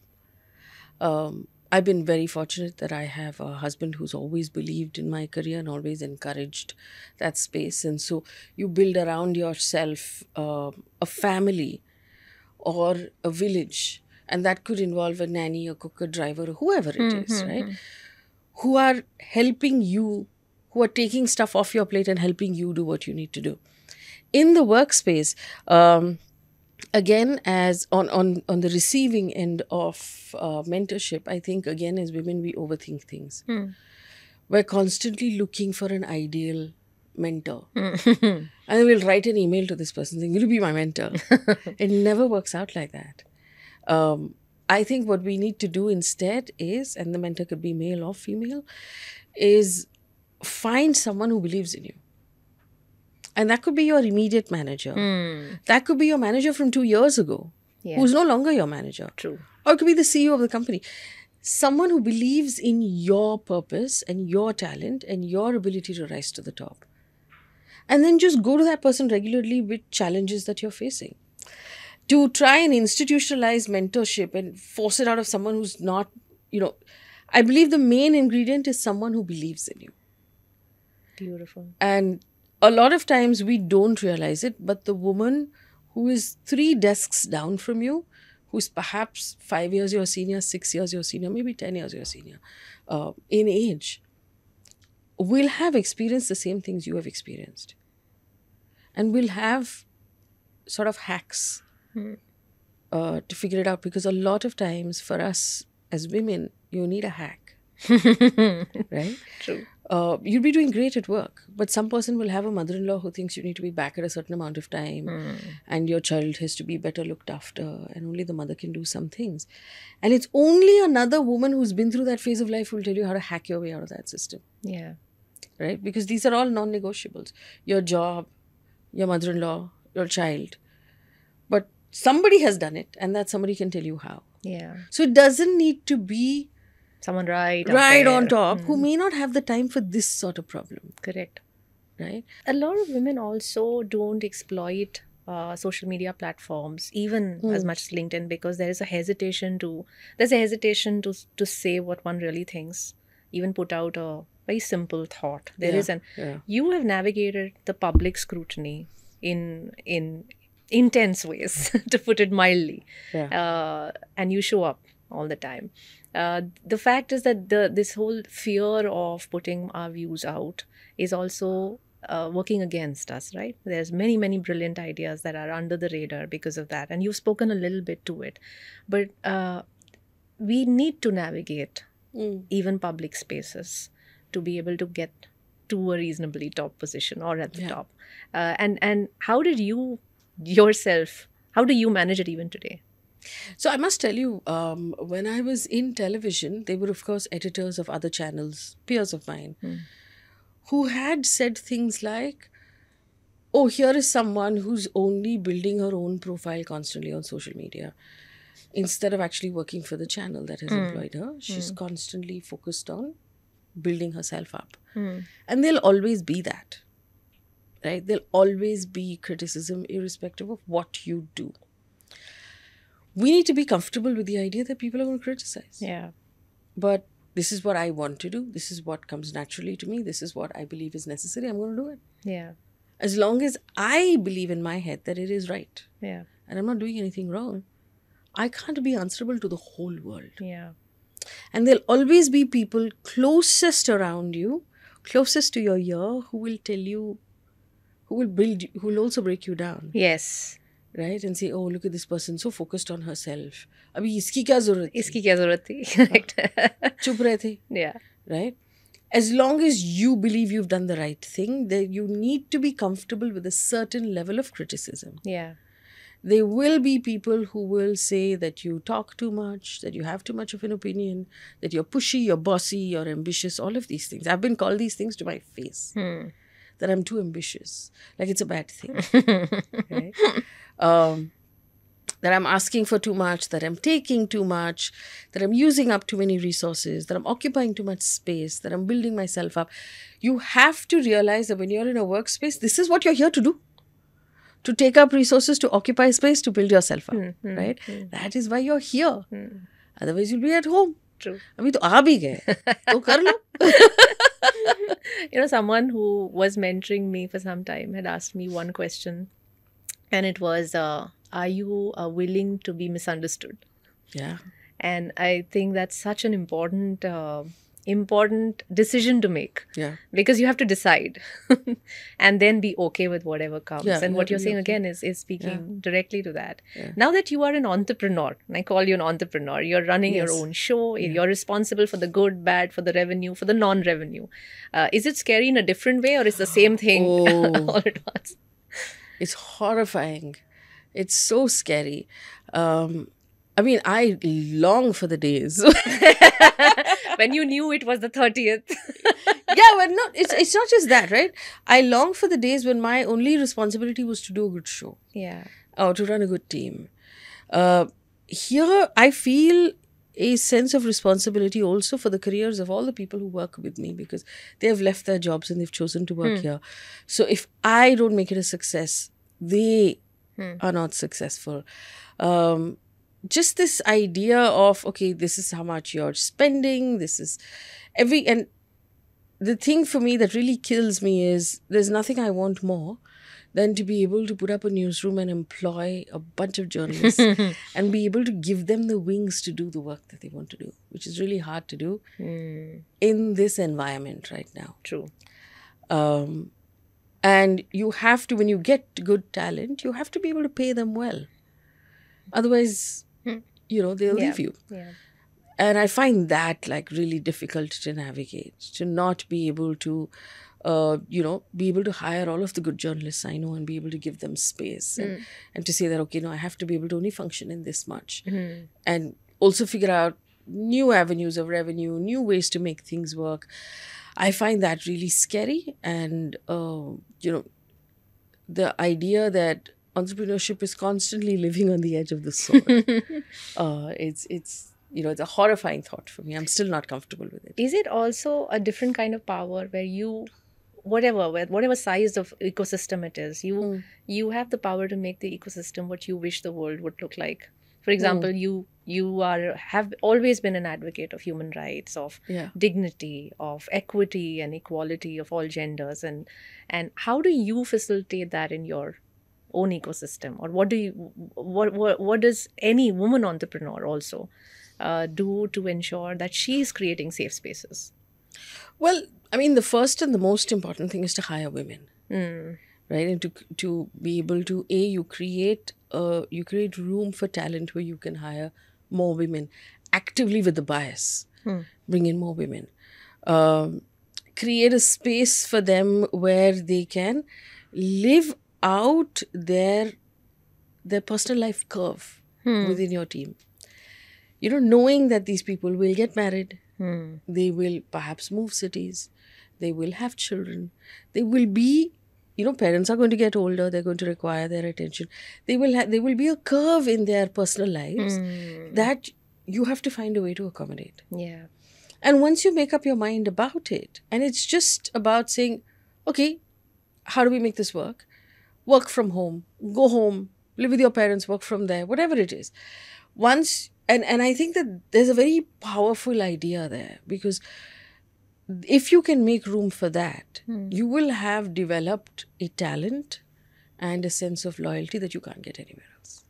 S1: I've been very fortunate that I have a husband who's always believed in my career and always encouraged that space. And so you build around yourself a family or a village, and that could involve a nanny, a cook, a driver, or whoever it is, right? Who are helping you, who are taking stuff off your plate and helping you do what you need to do. In the workspace, again, as on the receiving end of mentorship, I think, again, as women, we overthink things. We're constantly looking for an ideal mentor. And then we'll write an email to this person saying, will you be my mentor? It never works out like that. I think what we need to do instead is, and the mentor could be male or female, is find someone who believes in you. And that could be your immediate manager. That could be your manager from 2 years ago, who's no longer your manager.
S2: True.
S1: Or it could be the CEO of the company. Someone who believes in your purpose and your talent and your ability to rise to the top. And then just go to that person regularly with challenges that you're facing. To try and institutionalize mentorship and force it out of someone who's not, I believe the main ingredient is someone who believes in you.
S2: Beautiful.
S1: And a lot of times we don't realize it, but the woman who is 3 desks down from you, who's perhaps 5 years your senior, 6 years your senior, maybe 10 years your senior, in age, will have experienced the same things you have experienced. And will have sort of hacks to figure it out. Because a lot of times for us as women, you need a hack. Right?
S2: True.
S1: You'll be doing great at work, but some person will have a mother-in-law who thinks you need to be back at a certain amount of time and your child has to be better looked after and only the mother can do some things. And it's only another woman who's been through that phase of life who will tell you how to hack your way out of that system.
S2: Yeah.
S1: Right? Because these are all non-negotiables. Your job, your mother-in-law, your child. But somebody has done it and that somebody can tell you how.
S2: Yeah.
S1: So it doesn't need to be
S2: someone right
S1: on top who may not have the time for this sort of problem.
S2: Correct.
S1: Right?
S2: A lot of women also don't exploit social media platforms, even as much as LinkedIn, because there is a hesitation to say what one really thinks, even put out a very simple thought. You have navigated the public scrutiny in intense ways, to put it mildly.
S1: Yeah.
S2: And you show up all the time. The fact is that this whole fear of putting our views out is also working against us, right? There's many, many brilliant ideas that are under the radar because of that. And you've spoken a little bit to it. But we need to navigate even public spaces to be able to get to a reasonably top position or at the top. And how did you yourself, how do you manage it even today?
S1: So I must tell you, when I was in television, they were, of course, editors of other channels, peers of mine, who had said things like, oh, here is someone who's only building her own profile constantly on social media. Instead of actually working for the channel that has employed her, she's constantly focused on building herself up. And there'll always be that, right? There'll always be criticism irrespective of what you do. We need to be comfortable with the idea that people are going to criticize.
S2: Yeah.
S1: But this is what I want to do. This is what comes naturally to me. This is what I believe is necessary. I'm going to do it.
S2: Yeah.
S1: As long as I believe in my head that it is right.
S2: Yeah.
S1: And I'm not doing anything wrong, I can't be answerable to the whole world.
S2: Yeah.
S1: And there'll always be people closest around you, closest to your ear, who will tell you, who will build you, who will also break you down.
S2: Yes.
S1: Right? And say, oh, look at this person, so focused on herself. Abhi iski kya zarurat thi?
S2: Iski kya zarurat thi? Correct.
S1: Chup rahe the.
S2: Yeah.
S1: Right? As long as you believe you've done the right thing, then you need to be comfortable with a certain level of criticism.
S2: Yeah.
S1: There will be people who will say that you talk too much, that you have too much of an opinion, that you're pushy, you're bossy, you're ambitious, all of these things. I've been called these things to my face. That I'm too ambitious. Like it's a bad thing. Right? That I'm asking for too much, that I'm taking too much, that I'm using up too many resources, that I'm occupying too much space, that I'm building myself up. You have to realize that when you're in a workspace, this is what you're here to do. To take up resources, to occupy space, to build yourself up. Right? That is why you're here. Otherwise, you'll be at home.
S2: True.
S1: Abhi to aa bhi gaye. To kar lo.
S2: You know, someone who was mentoring me for some time had asked me one question. And it was, are you willing to be misunderstood?
S1: Yeah.
S2: And I think that's such an important decision to make.
S1: Yeah.
S2: Because you have to decide and then be okay with whatever comes.
S1: Yeah,
S2: and what you're saying
S1: okay.
S2: again is speaking directly to that.
S1: Yeah.
S2: Now that you are an entrepreneur, and I call you an entrepreneur, you're running your own show, you're responsible for the good, bad, for the revenue, for the non-revenue. Is it scary in a different way, or is the same thing all at once?
S1: It's horrifying. It's so scary. I mean, I long for the days.
S2: When you knew it was the 30th.
S1: Yeah, but no, it's not just that, right? I long for the days when my only responsibility was to do a good show.
S2: Yeah.
S1: Or to run a good team. Here, I feel a sense of responsibility also for the careers of all the people who work with me, because they have left their jobs and they've chosen to work here. So if I don't make it a success, they are not successful. Just this idea of, okay, this is how much you're spending, this is and the thing for me that really kills me is there's nothing I want more than to be able to put up a newsroom and employ a bunch of journalists and be able to give them the wings to do the work that they want to do, which is really hard to do in this environment right now.
S2: True.
S1: And you have to, when you get good talent, you have to be able to pay them well. Otherwise, they'll leave you.
S2: Yeah.
S1: And I find that like really difficult to navigate, to not be able to, be able to hire all of the good journalists I know and be able to give them space and to say that, okay, no, I have to be able to only function in this much. And also figure out new avenues of revenue, new ways to make things work. I find that really scary. And, the idea that entrepreneurship is constantly living on the edge of the sword. It's a horrifying thought for me. I'm still not comfortable with it.
S2: Is it also a different kind of power where you, whatever size of ecosystem it is, you have the power to make the ecosystem what you wish the world would look like? For example, you have always been an advocate of human rights, of dignity, of equity and equality of all genders, and how do you facilitate that in your own ecosystem, or what does any woman entrepreneur also do to ensure that she is creating safe spaces?
S1: Well, I mean, the first and the most important thing is to hire women,
S2: Mm.
S1: right? And to be able to you create room for talent where you can hire more women actively with the bias, bring in more women, um, create a space for them where they can live out their personal life curve within your team. You know, knowing that these people will get married, they will perhaps move cities, they will have children, they will be, you know, parents are going to get older, they're going to require their attention. There will be a curve in their personal lives that you have to find a way to accommodate.
S2: Yeah.
S1: And once you make up your mind about it, and it's just about saying, okay, how do we make this work? Work from home, go home, live with your parents, work from there, whatever it is. Once, and I think that there's a very powerful idea there, because if you can make room for that, you will have developed a talent and a sense of loyalty that you can't get anywhere else.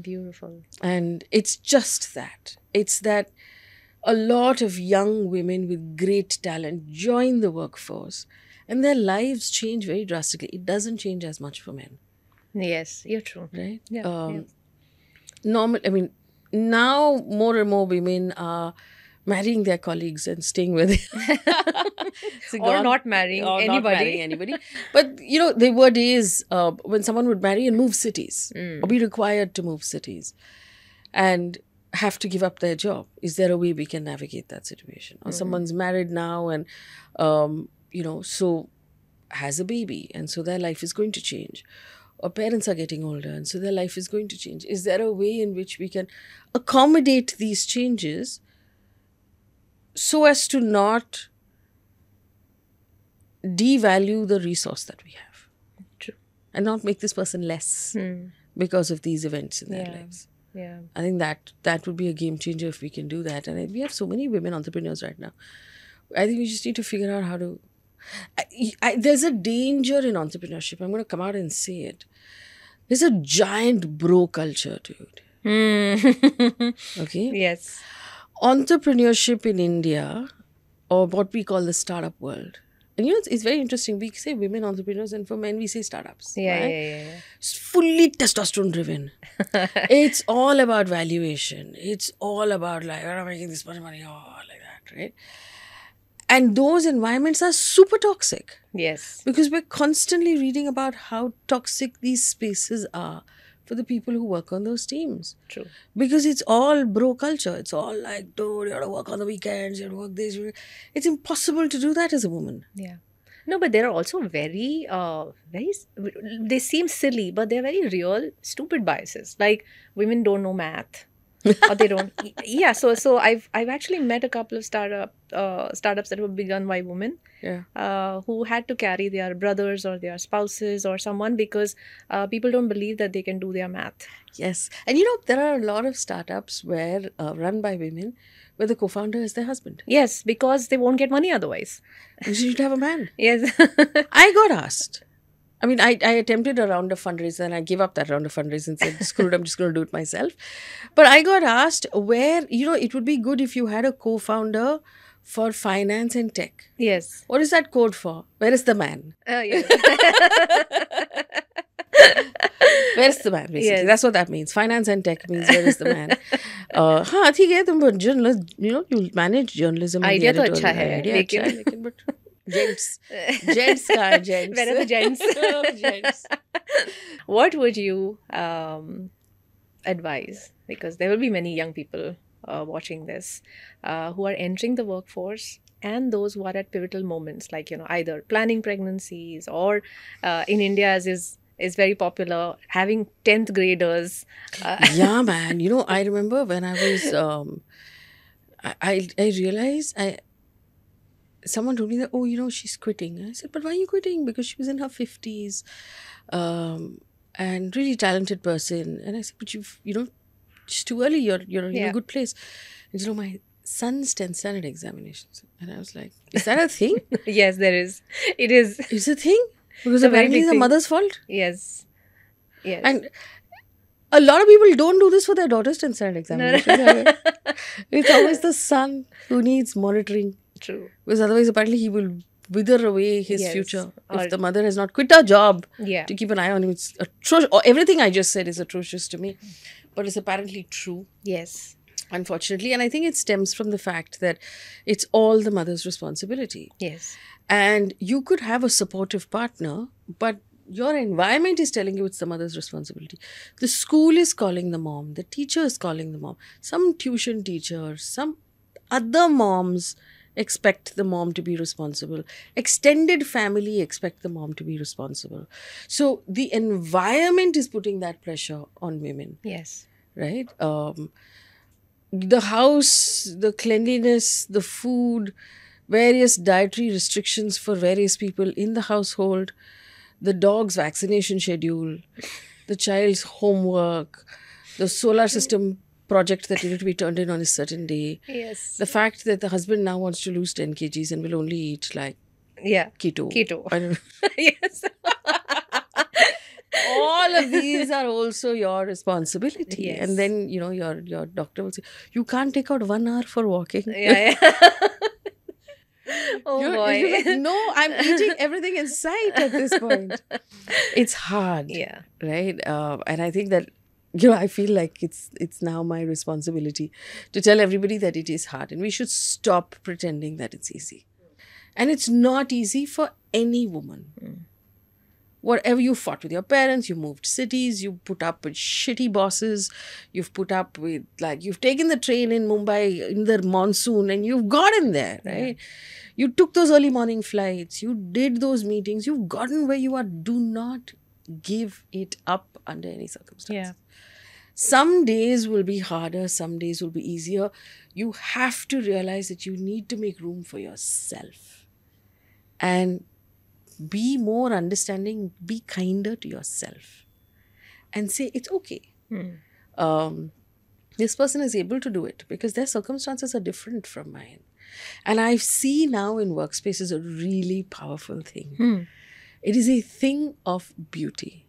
S2: Beautiful.
S1: And it's just that. It's that a lot of young women with great talent join the workforce and their lives change very drastically. It doesn't change as much for men,
S2: Yes, you're true.
S1: right?
S2: Yeah.
S1: I mean, now more and more women are marrying their colleagues and staying with
S2: Or not marrying
S1: or
S2: anybody.
S1: not marrying anybody. But you know, there were days when someone would marry and move cities or be required to move cities and have to give up their job. Is there a way we can navigate that situation? Or someone's married now and you know, so has a baby, and so their life is going to change. Or parents are getting older and so their life is going to change. Is there a way in which we can accommodate these changes so as to not devalue the resource that we have?
S2: True.
S1: And not make this person less because of these events in their
S2: Yeah.
S1: lives.
S2: Yeah.
S1: I think that would be a game changer if we can do that. And we have so many women entrepreneurs right now. I think we just need to figure out how to... there's a danger in entrepreneurship. I'm going to come out and say it. There's a giant bro culture, dude. Okay?
S2: Yes.
S1: Entrepreneurship in India, or what we call the startup world. And you know, it's very interesting. We say women entrepreneurs, and for men, we say startups.
S2: Yeah,
S1: right?
S2: yeah.
S1: It's fully testosterone driven. It's all about valuation. It's all about like, I'm making this much money, like that, right? And those environments are super toxic
S2: Yes.
S1: because we're constantly reading about how toxic these spaces are for the people who work on those teams.
S2: True.
S1: Because it's all bro culture. It's all like, dude, you gotta work on the weekends, you gotta work this. It's impossible to do that as a woman.
S2: Yeah. No, but they're also very, they seem silly, but they're very real, stupid biases. Like women don't know math. Or they don't. Yeah. So I've actually met a couple of startups that were begun by women.
S1: Yeah.
S2: Who had to carry their brothers or their spouses or someone because people don't believe that they can do their math.
S1: Yes. And you know, there are a lot of startups where run by women where the co-founder is their husband.
S2: Yes, because they won't get money otherwise.
S1: You should have a man.
S2: Yes.
S1: I got asked. I mean, I attempted a round of fundraising and I gave up that round of fundraising and said, screw it, I'm just going to do it myself. But I got asked where, you know, it would be good if you had a co-founder for finance and tech.
S2: Yes.
S1: What is that code for? Where is the man?
S2: Yes.
S1: Where's the man, basically?
S2: Yes.
S1: That's what that means. Finance and tech means where is the man? हाँ ठीक है तुम journalist, you know, you'll manage journalism. and the
S2: Idea तो
S1: editorial.
S2: अच्छा है,
S1: Idea अच्छा है, लेकिन but gents का gents.
S2: Where are the gents?
S1: Gents.
S2: What would you advise? Because there will be many young people watching this who are entering the workforce and those who are at pivotal moments, like, you know, either planning pregnancies or in India, as is very popular, having 10th graders.
S1: Yeah, man. You know, I remember when I was, I realized someone told me that, oh, you know, she's quitting. I said, but why are you quitting? Because she was in her 50s and really talented person. And I said, but you know, it's too early. You're in a good place. And you know, my son's 10th standard examinations. And I was like, is that a thing?
S2: Yes, there is. It is.
S1: It's a thing? Because
S2: It's a very
S1: apparently
S2: big
S1: it's the
S2: thing.
S1: mother's fault.
S2: Yes. Yes.
S1: And a lot of people don't do this for their daughters' 10th standard examinations. It's always the son who needs monitoring.
S2: True.
S1: Because otherwise, apparently, he will wither away his
S2: Yes.
S1: future
S2: Or-
S1: if the mother has not quit her job
S2: Yeah.
S1: to keep an eye on him. It's atrocious. Everything I just said is atrocious to me, but it's apparently true,
S2: Yes.
S1: unfortunately. And I think it stems from the fact that it's all the mother's responsibility.
S2: Yes.
S1: And you could have a supportive partner, but your environment is telling you it's the mother's responsibility. The school is calling the mom, the teacher is calling the mom, some tuition teacher, some other moms expect the mom to be responsible. Extended family expect the mom to be responsible. So the environment is putting that pressure on women,
S2: Yes.
S1: right? The house, the cleanliness, the food, various dietary restrictions for various people in the household, the dog's vaccination schedule, the child's homework, the solar system project that needed to be turned in on a certain day,
S2: Yes.
S1: the fact that the husband now wants to lose 10 kgs and will only eat like
S2: Yeah.
S1: keto.
S2: Keto.
S1: I don't know.
S2: Yes.
S1: All of these are also your responsibility.
S2: Yes.
S1: And then, your doctor will say, you can't take out 1 hour for walking.
S2: Yeah. Yeah. Oh
S1: You're
S2: boy.
S1: like, no, I'm eating everything in sight at this point. It's hard,
S2: Yeah.
S1: right? And I think that, I feel like it's now my responsibility to tell everybody that it is hard. And we should stop pretending that it's easy. And it's not easy for any woman. Whatever you fought with your parents, you moved cities, you put up with shitty bosses, you've put up with, you've taken the train in Mumbai in the monsoon and you've gotten there, right? You took those early morning flights, you did those meetings, you've gotten where you are. Do not give it up under any circumstances.
S2: Yeah.
S1: Some days will be harder, some days will be easier. You have to realize that you need to make room for yourself. And be more understanding, be kinder to yourself. And say, it's okay. This person is able to do it because their circumstances are different from mine. And I see now in workspaces a really powerful thing. It is a thing of beauty.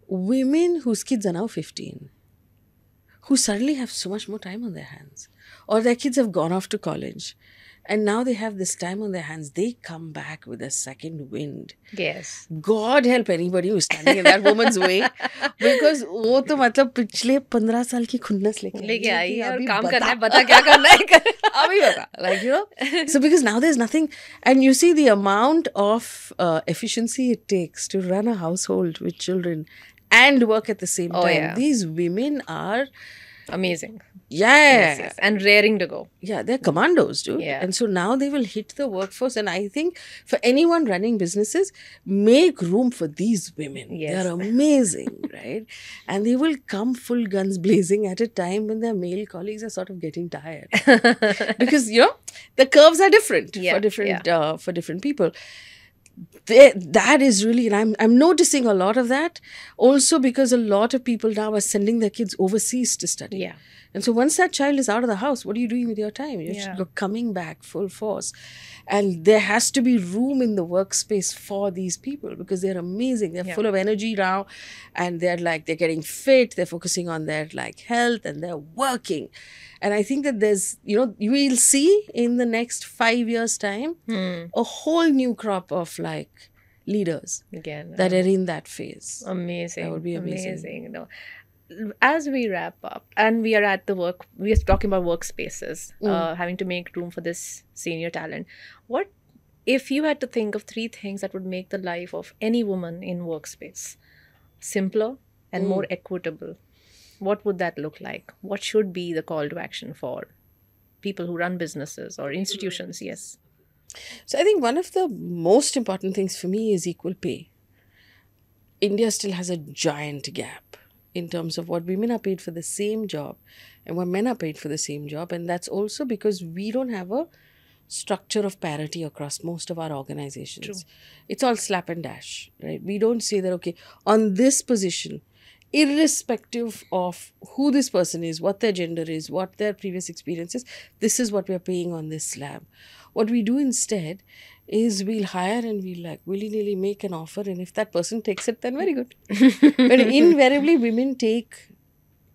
S1: Women whose kids are now 15, who suddenly have so much more time on their hands, or their kids have gone off to college, and now they have this time on their hands, they come back with a second wind.
S2: Yes.
S1: God help anybody who's standing in that woman's way, because वो तो मतलब पिछले 15 साल की खुन्नस
S2: लेके आई है और
S1: अभी
S2: काम
S1: बता।
S2: करना है, बता क्या करना है कर।
S1: अभी बता, so because now there's nothing, and you see the amount of efficiency it takes to run a household with children and work at the same time.
S2: Yeah.
S1: These women are
S2: Amazing.
S1: Yes,
S2: Yes. And raring to go.
S1: Yeah, they're commandos, dude.
S2: Yeah.
S1: And so now they will hit the workforce. And I think for anyone running businesses, make room for these women.
S2: Yes.
S1: They're amazing, right? And they will come full guns blazing at a time when their male colleagues are sort of getting tired. Because, the curves are different for different people. That is really, and I'm noticing a lot of that also because a lot of people now are sending their kids overseas to study.
S2: Yeah.
S1: And so once that child is out of the house, what are you doing with your time? You're coming back full force. And there has to be room in the workspace for these people because they're amazing. They're full of energy now. And they're getting fit. They're focusing on their health and they're working. And I think that there's, you will see in the next 5 years' time, a whole new crop of leaders
S2: Again.
S1: that are in that phase.
S2: Amazing.
S1: That would be amazing.
S2: No. As we wrap up, and we are talking about workspaces, having to make room for this senior talent. What if you had to think of 3 things that would make the life of any woman in workspace simpler and more equitable? What would that look like? What should be the call to action for people who run businesses or institutions? Yes.
S1: So I think one of the most important things for me is equal pay. India still has a giant gap in terms of what women are paid for the same job and what men are paid for the same job. And that's also because we don't have a structure of parity across most of our organizations.
S2: True.
S1: It's all slap and dash, right? We don't say that, okay, on this position, irrespective of who this person is, what their gender is, what their previous experience is, this is what we're paying on this slab. What we do instead is we'll hire and we'll like willy-nilly make an offer, and if that person takes it, then very good. But invariably women take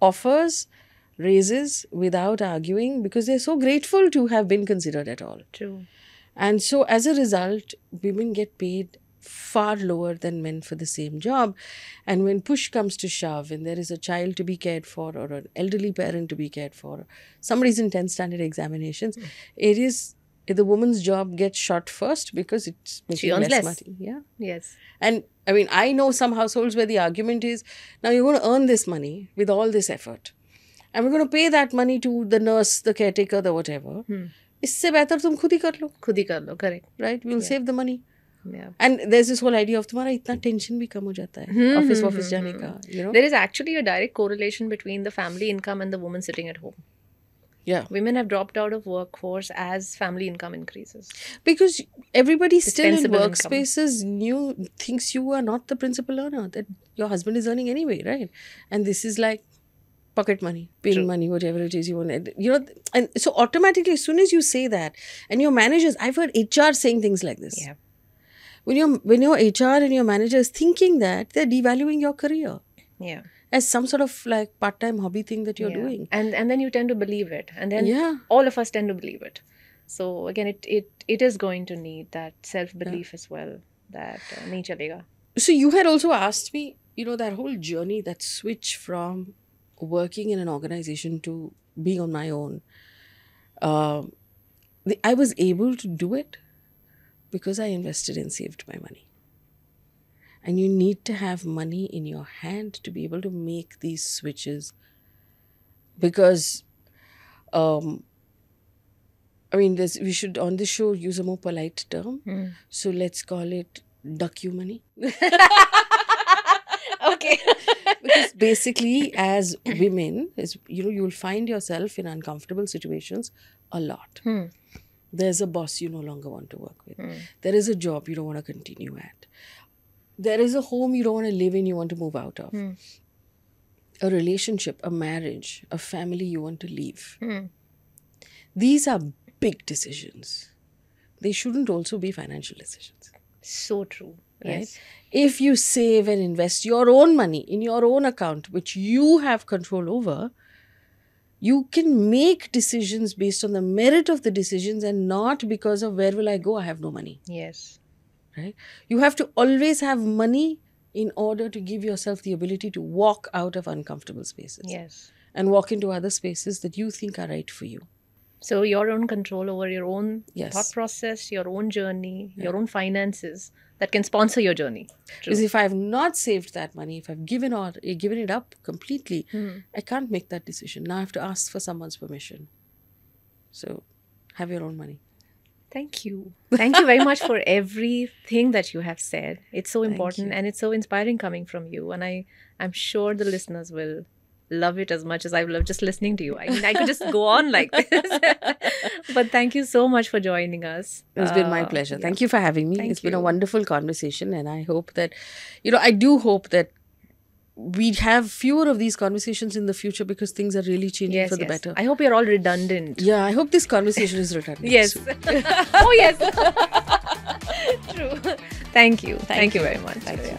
S1: offers, raises without arguing because they're so grateful to have been considered at all.
S2: True.
S1: And so as a result, women get paid far lower than men for the same job. And when push comes to shove and there is a child to be cared for or an elderly parent to be cared for, somebody's in 10th standard examinations, it is the woman's job gets shot first because it's making
S2: She earns less.
S1: money. Yeah.
S2: Yes.
S1: And I mean, I know some households where the argument is, now you're going to earn this money with all this effort. And we're going to pay that money to the nurse, the caretaker, the whatever. इससे बेहतर तुम खुद ही कर लो.
S2: खुद ही कर लो, correct.
S1: Right? We'll save the money.
S2: Yeah.
S1: And there's this whole idea of तुम्हारा इतना tension भी कम हो जाता है office जाने का, you know.
S2: There is actually a direct correlation between the family income and the woman sitting at home.
S1: Yeah.
S2: Women have dropped out of workforce as family income increases.
S1: Because everybody still in
S2: Dispensable
S1: workspaces thinks you are not the principal earner, that your husband is earning anyway, right? And this is like pocket money, paying money, whatever it is you want. You know, and so automatically, as soon as you say that, and your managers, I've heard HR saying things like this.
S2: Yeah.
S1: When your HR and your manager is thinking that, they're devaluing your career.
S2: Yeah.
S1: As some sort of like part-time hobby thing that you're doing.
S2: And then you tend to believe it. And then all of us tend to believe it. So again, it is going to need that self-belief as well. That nahi chalega.
S1: So you had also asked me, you know, that whole journey, that switch from working in an organization to being on my own. I was able to do it because I invested and saved my money. And you need to have money in your hand to be able to make these switches. Because, I mean, we should on this show use a more polite term. So let's call it duck you money.
S2: Okay.
S1: Because basically, as women, you'll find yourself in uncomfortable situations a lot. There's a boss you no longer want to work with. There is a job you don't want to continue at. There is a home you don't want to live in, you want to move out of. A relationship, a marriage, a family you want to leave. These are big decisions. They shouldn't also be financial decisions.
S2: So true.
S1: Right?
S2: Yes.
S1: If you save and invest your own money in your own account, which you have control over, you can make decisions based on the merit of the decisions and not because of where will I go, I have no money.
S2: Yes.
S1: Right? You have to always have money in order to give yourself the ability to walk out of uncomfortable spaces.
S2: Yes.
S1: And walk into other spaces that you think are right for you.
S2: So your own control over your own thought process, your own journey, your own finances that can sponsor your journey.
S1: Because if I have not saved that money, if I've given it up completely, I can't make that decision. Now I have to ask for someone's permission. So have your own money.
S2: Thank you. Thank you very much for everything that you have said. It's so important and it's so inspiring coming from you. And I'm sure the listeners will love it as much as I love just listening to you. I mean, I could just go on like this. But thank you so much for joining us.
S1: It's been my pleasure. Thank you for having me. It's been a wonderful conversation. And I hope that, I do hope that we have fewer of these conversations in the future because things are really changing for the better.
S2: I hope you're all redundant.
S1: Yeah, I hope this conversation is redundant.
S2: Yes. Oh, yes. True. Thank you. Thank you very much.
S1: Thank you.